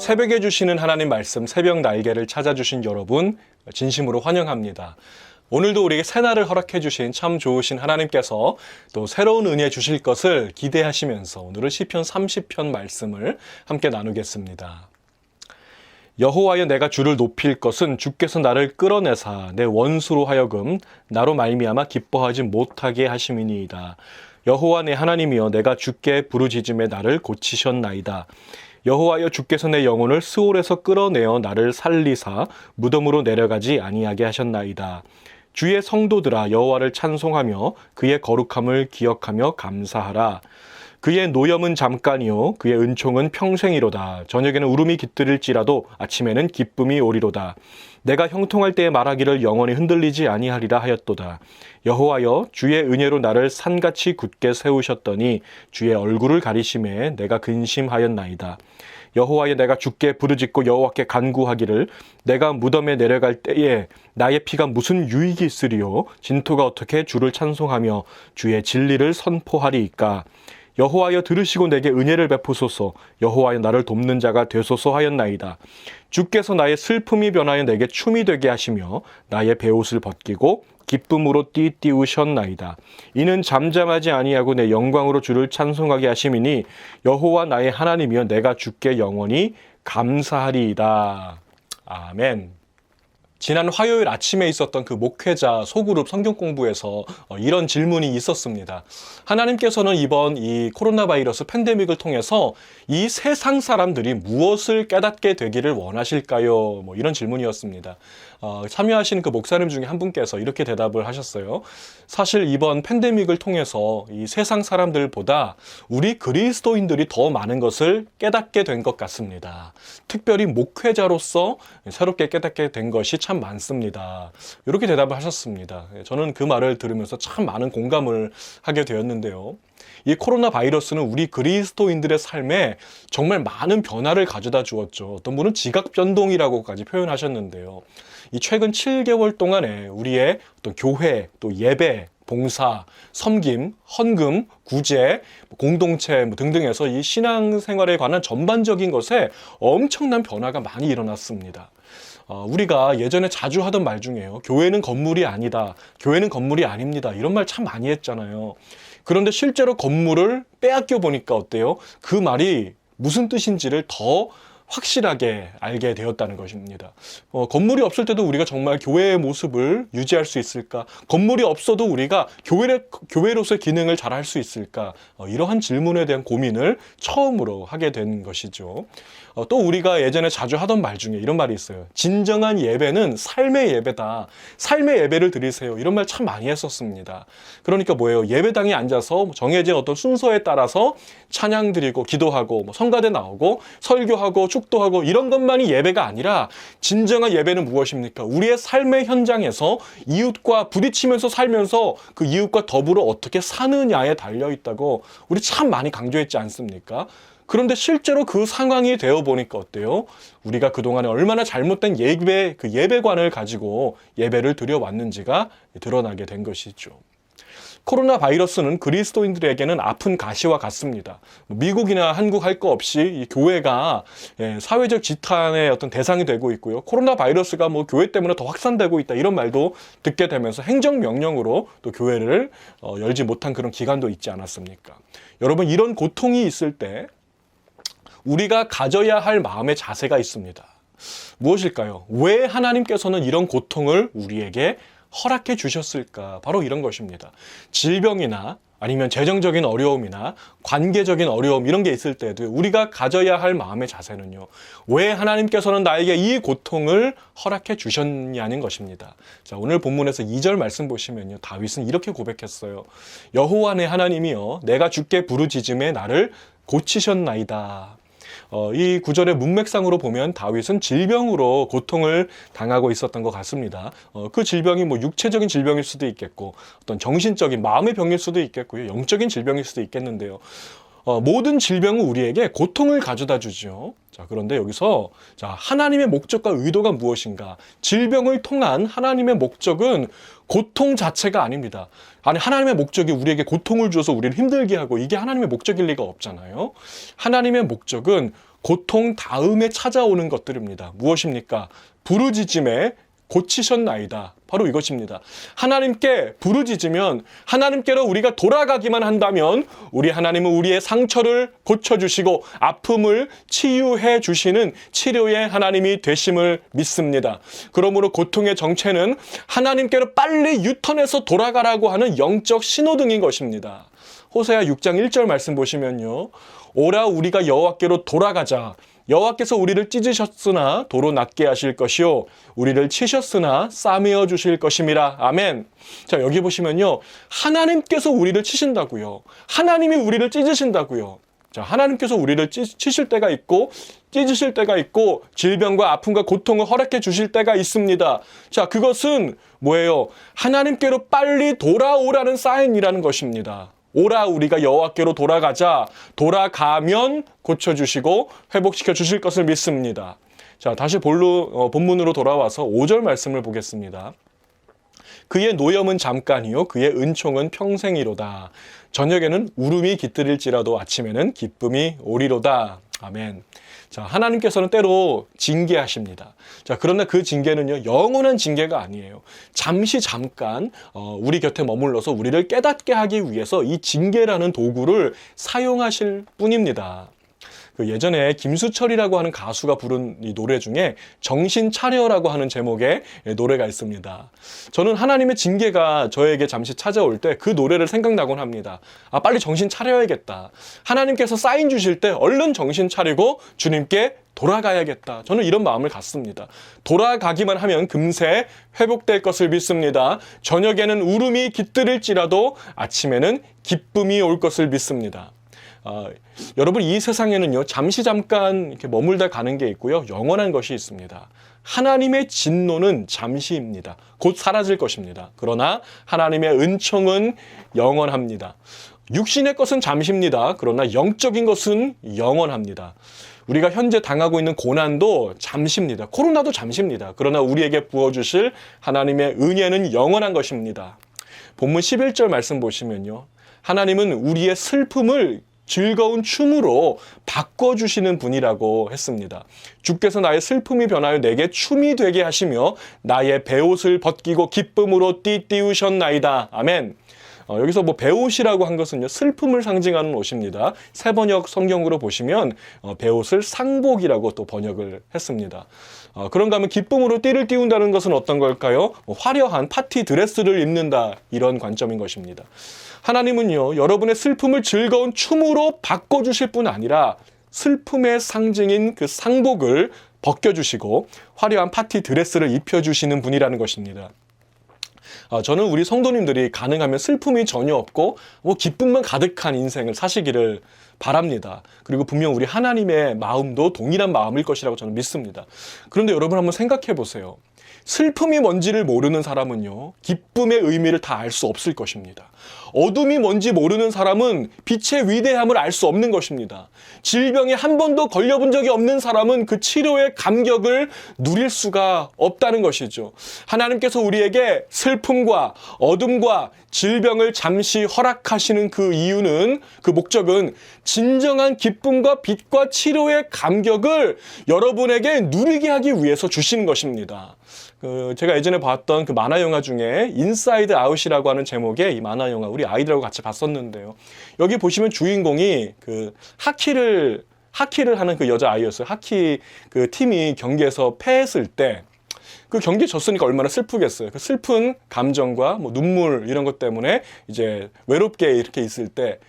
새벽에 주시는 하나님 말씀, 새벽 날개를 찾아주신 여러분 진심으로 환영합니다. 오늘도 우리에게 새날을 허락해 주신 참 좋으신 하나님께서 또 새로운 은혜 주실 것을 기대하시면서 오늘은 시편 30편 말씀을 함께 나누겠습니다. 여호와여, 내가 주를 높일 것은 주께서 나를 끌어내사 내 원수로 하여금 나로 말미암아 기뻐하지 못하게 하심이니이다. 여호와 내 하나님이여, 내가 주께 부르짖음에 나를 고치셨나이다. 여호와여, 주께서 내 영혼을 스올에서 끌어내어 나를 살리사 무덤으로 내려가지 아니하게 하셨나이다. 주의 성도들아, 여호와를 찬송하며 그의 거룩함을 기억하며 감사하라. 그의 노염은 잠깐이요 그의 은총은 평생이로다. 저녁에는 울음이 깃들일지라도 아침에는 기쁨이 오리로다. 내가 형통할 때에 말하기를 영원히 흔들리지 아니하리라 하였도다. 여호와여, 주의 은혜로 나를 산같이 굳게 세우셨더니 주의 얼굴을 가리심에 내가 근심하였나이다. 여호와여, 내가 주께 부르짖고 여호와께 간구하기를 내가 무덤에 내려갈 때에 나의 피가 무슨 유익이 있으리요? 진토가 어떻게 주를 찬송하며 주의 진리를 선포하리이까? 여호와여, 들으시고 내게 은혜를 베푸소서. 여호와여, 나를 돕는 자가 되소서 하였나이다. 주께서 나의 슬픔이 변하여 내게 춤이 되게 하시며 나의 베옷을 벗기고 기쁨으로 띠띠우셨나이다. 이는 잠잠하지 아니하고 내 영광으로 주를 찬송하게 하심이니 여호와 나의 하나님이여, 내가 주께 영원히 감사하리이다. 아멘. 지난 화요일 아침에 있었던 그 목회자 소그룹 성경 공부에서 이런 질문이 있었습니다. 하나님께서는 이번 이 코로나 바이러스 팬데믹을 통해서 이 세상 사람들이 무엇을 깨닫게 되기를 원하실까요? 이런 질문이었습니다. 참여하신 그 목사님 중에 한 분께서 이렇게 대답을 하셨어요. 사실 이번 팬데믹을 통해서 이 세상 사람들보다 우리 그리스도인들이 더 많은 것을 깨닫게 된 것 같습니다. 특별히 목회자로서 새롭게 깨닫게 된 것이 참 많습니다. 이렇게 대답을 하셨습니다. 저는 그 말을 들으면서 참 많은 공감을 하게 되었는데요. 이 코로나 바이러스는 우리 그리스도인들의 삶에 정말 많은 변화를 가져다 주었죠. 어떤 분은 지각 변동이라고까지 표현하셨는데요. 이 최근 7개월 동안에 우리의 어떤 교회, 또 예배, 봉사, 섬김, 헌금, 구제, 공동체 등등에서 이 신앙생활에 관한 전반적인 것에 엄청난 변화가 많이 일어났습니다. 우리가 예전에 자주 하던 말 중에요. 교회는 건물이 아니다. 교회는 건물이 아닙니다. 이런 말 참 많이 했잖아요. 그런데 실제로 건물을 빼앗겨 보니까 어때요? 그 말이 무슨 뜻인지를 더 확실하게 알게 되었다는 것입니다. 건물이 없을 때도 우리가 정말 교회의 모습을 유지할 수 있을까? 건물이 없어도 우리가 교회로서의 기능을 잘 할 수 있을까? 이러한 질문에 대한 고민을 처음으로 하게 된 것이죠. 또 우리가 예전에 자주 하던 말 중에 이런 말이 있어요. 진정한 예배는 삶의 예배다. 삶의 예배를 드리세요. 이런 말 참 많이 했었습니다. 그러니까 뭐예요? 예배당에 앉아서 정해진 어떤 순서에 따라서 찬양 드리고 기도하고 성가대 나오고 설교하고 축도하고 이런 것만이 예배가 아니라 진정한 예배는 무엇입니까? 우리의 삶의 현장에서 이웃과 부딪히면서 살면서 그 이웃과 더불어 어떻게 사느냐에 달려있다고 우리 참 많이 강조했지 않습니까? 그런데 실제로 그 상황이 되어 보니까 어때요? 우리가 그동안에 얼마나 잘못된 예배관을 가지고 예배를 드려왔는지가 드러나게 된 것이죠. 코로나 바이러스는 그리스도인들에게는 아픈 가시와 같습니다. 미국이나 한국 할 거 없이 이 교회가 사회적 지탄의 어떤 대상이 되고 있고요. 코로나 바이러스가 교회 때문에 더 확산되고 있다 이런 말도 듣게 되면서 행정명령으로 또 교회를 열지 못한 그런 기간도 있지 않았습니까? 여러분, 이런 고통이 있을 때 우리가 가져야 할 마음의 자세가 있습니다. 무엇일까요? 왜 하나님께서는 이런 고통을 우리에게 허락해 주셨을까? 바로 이런 것입니다. 질병이나 아니면 재정적인 어려움이나 관계적인 어려움 이런 게 있을 때도 우리가 가져야 할 마음의 자세는요. 왜 하나님께서는 나에게 이 고통을 허락해 주셨냐는 것입니다. 자, 오늘 본문에서 2절 말씀 보시면요. 다윗은 이렇게 고백했어요. 여호와 내 하나님이여, 내가 주께 부르짖음에 나를 고치셨나이다. 이 구절의 문맥상으로 보면 다윗은 질병으로 고통을 당하고 있었던 것 같습니다. 그 질병이 육체적인 질병일 수도 있겠고 어떤 정신적인 마음의 병일 수도 있겠고요. 영적인 질병일 수도 있겠는데요. 모든 질병은 우리에게 고통을 가져다 주죠. 자, 그런데 여기서 하나님의 목적과 의도가 무엇인가? 질병을 통한 하나님의 목적은 고통 자체가 아닙니다. 아니, 하나님의 목적이 우리에게 고통을 줘서 우리를 힘들게 하고 이게 하나님의 목적일 리가 없잖아요. 하나님의 목적은 고통 다음에 찾아오는 것들입니다. 무엇입니까? 부르짖음에 고치셨나이다. 바로 이것입니다. 하나님께 부르짖으면, 하나님께로 우리가 돌아가기만 한다면 우리 하나님은 우리의 상처를 고쳐주시고 아픔을 치유해 주시는 치료의 하나님이 되심을 믿습니다. 그러므로 고통의 정체는 하나님께로 빨리 유턴해서 돌아가라고 하는 영적 신호등인 것입니다. 호세아 6장 1절 말씀 보시면요, 오라 우리가 여호와께로 돌아가자. 여호와께서 우리를 찢으셨으나 도로 낫게 하실 것이요 우리를 치셨으나 싸매어 주실 것임이라. 아멘. 자, 여기 보시면요, 하나님께서 우리를 치신다고요. 하나님이 우리를 찢으신다고요. 자, 하나님께서 우리를 치실 때가 있고 찢으실 때가 있고 질병과 아픔과 고통을 허락해 주실 때가 있습니다. 자, 그것은 뭐예요? 하나님께로 빨리 돌아오라는 사인이라는 것입니다. 오라 우리가 여호와께로 돌아가자. 돌아가면 고쳐주시고 회복시켜 주실 것을 믿습니다. 자, 다시 본문으로 돌아와서 5절 말씀을 보겠습니다. 그의 노염은 잠깐이요 그의 은총은 평생이로다. 저녁에는 울음이 깃들일지라도 아침에는 기쁨이 오리로다. 아멘. 자, 하나님께서는 때로 징계하십니다. 자, 그러나 그 징계는요, 영원한 징계가 아니에요. 잠깐 우리 곁에 머물러서 우리를 깨닫게 하기 위해서 이 징계라는 도구를 사용하실 뿐입니다. 그 예전에 김수철이라고 하는 가수가 부른 이 노래 중에 정신 차려라고 하는 제목의 노래가 있습니다. 저는 하나님의 징계가 저에게 잠시 찾아올 때 그 노래를 생각나곤 합니다. 아, 빨리 정신 차려야겠다. 하나님께서 사인 주실 때 얼른 정신 차리고 주님께 돌아가야겠다. 저는 이런 마음을 갖습니다. 돌아가기만 하면 금세 회복될 것을 믿습니다. 저녁에는 울음이 깃들일지라도 아침에는 기쁨이 올 것을 믿습니다. 여러분, 이 세상에는요, 잠깐 이렇게 머물다 가는 게 있고요, 영원한 것이 있습니다. 하나님의 진노는 잠시입니다. 곧 사라질 것입니다. 그러나 하나님의 은총은 영원합니다. 육신의 것은 잠시입니다. 그러나 영적인 것은 영원합니다. 우리가 현재 당하고 있는 고난도 잠시입니다. 코로나도 잠시입니다. 그러나 우리에게 부어주실 하나님의 은혜는 영원한 것입니다. 본문 11절 말씀 보시면요, 하나님은 우리의 슬픔을 즐거운 춤으로 바꿔주시는 분이라고 했습니다. 주께서 나의 슬픔이 변하여 내게 춤이 되게 하시며 나의 베옷을 벗기고 기쁨으로 띠띠우셨나이다. 아멘. 여기서 베옷이라고 한 것은요, 슬픔을 상징하는 옷입니다. 새번역 성경으로 보시면 베옷을 상복이라고 또 번역을 했습니다. 그런가 하면 기쁨으로 띠를 띠운다는 것은 어떤 걸까요? 화려한 파티 드레스를 입는다, 이런 관점인 것입니다. 하나님은요, 여러분의 슬픔을 즐거운 춤으로 바꿔주실 뿐 아니라 슬픔의 상징인 그 상복을 벗겨주시고 화려한 파티 드레스를 입혀주시는 분이라는 것입니다. 저는 우리 성도님들이 가능하면 슬픔이 전혀 없고 기쁨만 가득한 인생을 사시기를 바랍니다. 그리고 분명 우리 하나님의 마음도 동일한 마음일 것이라고 저는 믿습니다. 그런데 여러분, 한번 생각해 보세요. 슬픔이 뭔지를 모르는 사람은요, 기쁨의 의미를 다 알 수 없을 것입니다. 어둠이 뭔지 모르는 사람은 빛의 위대함을 알 수 없는 것입니다. 질병에 한 번도 걸려본 적이 없는 사람은 그 치료의 감격을 누릴 수가 없다는 것이죠. 하나님께서 우리에게 슬픔과 어둠과 질병을 잠시 허락하시는 그 이유는, 그 목적은 진정한 기쁨과 빛과 치료의 감격을 여러분에게 누리게 하기 위해서 주시는 것입니다. 제가 예전에 봤던 그 만화 영화 중에 인사이드 아웃이라고 하는 제목의 이 만화 영화, 우리 아이들하고 같이 봤었는데요. 여기 보시면 주인공이 그 하키를 하는 그 여자 아이였어요. 하키 그 팀이 경기에서 패했을 때 그 경기 졌으니까 얼마나 슬프겠어요. 그 슬픈 감정과 눈물 이런 것 때문에 이제 외롭게 이렇게 있을 때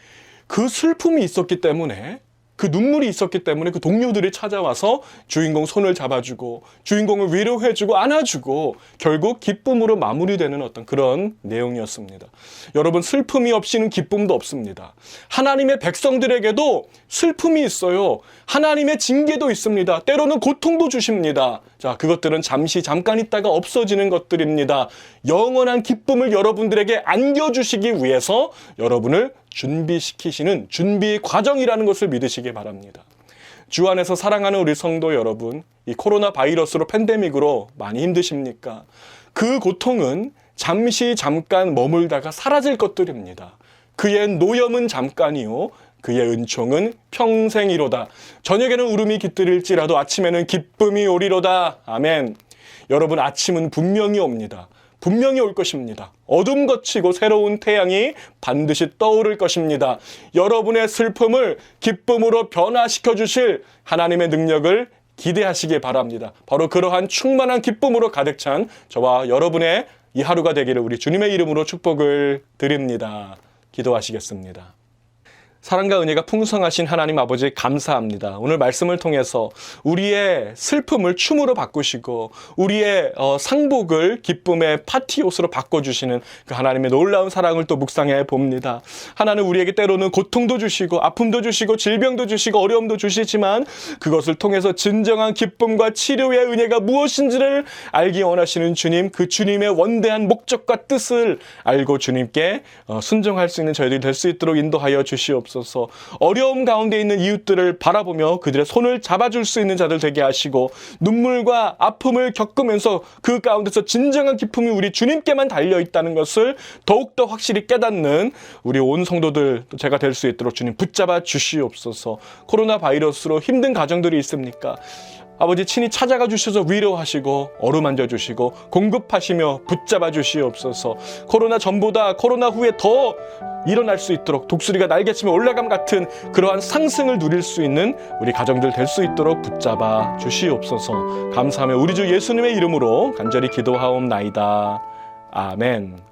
그 슬픔이 있었기 때문에, 그 눈물이 있었기 때문에 그 동료들이 찾아와서 주인공 손을 잡아주고 주인공을 위로해주고 안아주고 결국 기쁨으로 마무리되는 어떤 그런 내용이었습니다. 여러분, 슬픔이 없이는 기쁨도 없습니다. 하나님의 백성들에게도 슬픔이 있어요. 하나님의 징계도 있습니다. 때로는 고통도 주십니다. 자, 그것들은 잠깐 있다가 없어지는 것들입니다. 영원한 기쁨을 여러분들에게 안겨주시기 위해서 여러분을 준비시키시는 준비 과정이라는 것을 믿으시기 바랍니다. 주 안에서 사랑하는 우리 성도 여러분, 이 코로나 바이러스로 팬데믹으로 많이 힘드십니까? 그 고통은 잠깐 머물다가 사라질 것들입니다. 그의 노염은 잠깐이요 그의 은총은 평생이로다. 저녁에는 울음이 깃들일지라도 아침에는 기쁨이 오리로다. 아멘. 여러분, 아침은 분명히 옵니다. 분명히 올 것입니다. 어둠 거치고 새로운 태양이 반드시 떠오를 것입니다. 여러분의 슬픔을 기쁨으로 변화시켜 주실 하나님의 능력을 기대하시기 바랍니다. 바로 그러한 충만한 기쁨으로 가득 찬 저와 여러분의 이 하루가 되기를 우리 주님의 이름으로 축복을 드립니다. 기도하시겠습니다. 사랑과 은혜가 풍성하신 하나님 아버지 감사합니다. 오늘 말씀을 통해서 우리의 슬픔을 춤으로 바꾸시고 우리의 상복을 기쁨의 파티 옷으로 바꿔주시는 그 하나님의 놀라운 사랑을 또 묵상해 봅니다. 하나님, 우리에게 때로는 고통도 주시고 아픔도 주시고 질병도 주시고 어려움도 주시지만 그것을 통해서 진정한 기쁨과 치료의 은혜가 무엇인지를 알기 원하시는 주님, 그 주님의 원대한 목적과 뜻을 알고 주님께 순종할 수 있는 저희들이 될 수 있도록 인도하여 주시옵소서. 어려움 가운데 있는 이웃들을 바라보며 그들의 손을 잡아줄 수 있는 자들 되게 하시고 눈물과 아픔을 겪으면서 그 가운데서 진정한 기쁨이 우리 주님께만 달려있다는 것을 더욱더 확실히 깨닫는 우리 온 성도들 제가 될 수 있도록 주님 붙잡아 주시옵소서. 코로나 바이러스로 힘든 가정들이 있습니까? 아버지 친히 찾아가 주셔서 위로하시고 어루만져 주시고 공급하시며 붙잡아 주시옵소서. 코로나 전보다 코로나 후에 더 일어날 수 있도록 독수리가 날개치며 올라감 같은 그러한 상승을 누릴 수 있는 우리 가정들 될 수 있도록 붙잡아 주시옵소서. 감사하며 우리 주 예수님의 이름으로 간절히 기도하옵나이다. 아멘.